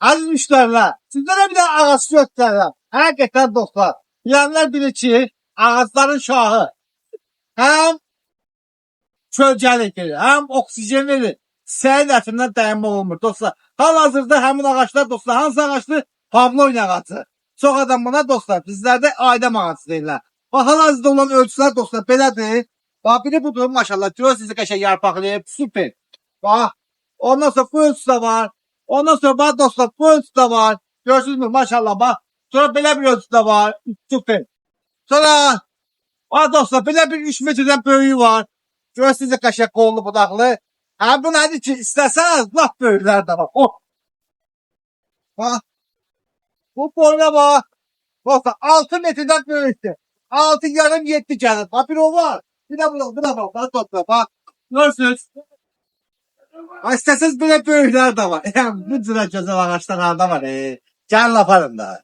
Aziz müşteriler, sizlere bir de ağaç göstereceğim. Hakikaten dostlar. Bilenler bilir ki ağaçların şahı hem kölgəlikdir, hem oksijenlidir. Sərin ətrindən dayanma olmur dostlar. Hal-hazırda həmin ağaçlar dostlar, hansı ağaçdır? Pavlonya ağacı. Çox adam buna dostlar, bizlərdə aydam ağacı deyirlər. Bax, hal-hazırda olan ölçülər dostlar belədir. Bax, biri budur, maşallah. Görürsünüz qəşəng yarpaqlayıb, süper. Bax, ondan sonra bu ölçüsü də var. Ondan sonra bax dostlar, bu ölçüsü də var. Görürsünüz mü? Maşallah bax. Sonra belə bir ölçüsü də var. Süper. Sonra bax dostlar, belə bir 3 metrdən böyüyü var. Görürsünüz qəşəng qollu budaqlı. Ha bu nədir ki, istəsəniz lap böyüklər də var. Oh. Bax. Bu boyuna bax. Dostlar 6 metrdən böyükdür. 6 yarım 7 gəlir. Bax bir o var. Bir də bu da var. Bax dostlar bax. Görürsünüz. Ha istəsəniz belə böyüklər də var. Yəni bu cürə gözəl ağaçlar harda var? Gəlin aparın da.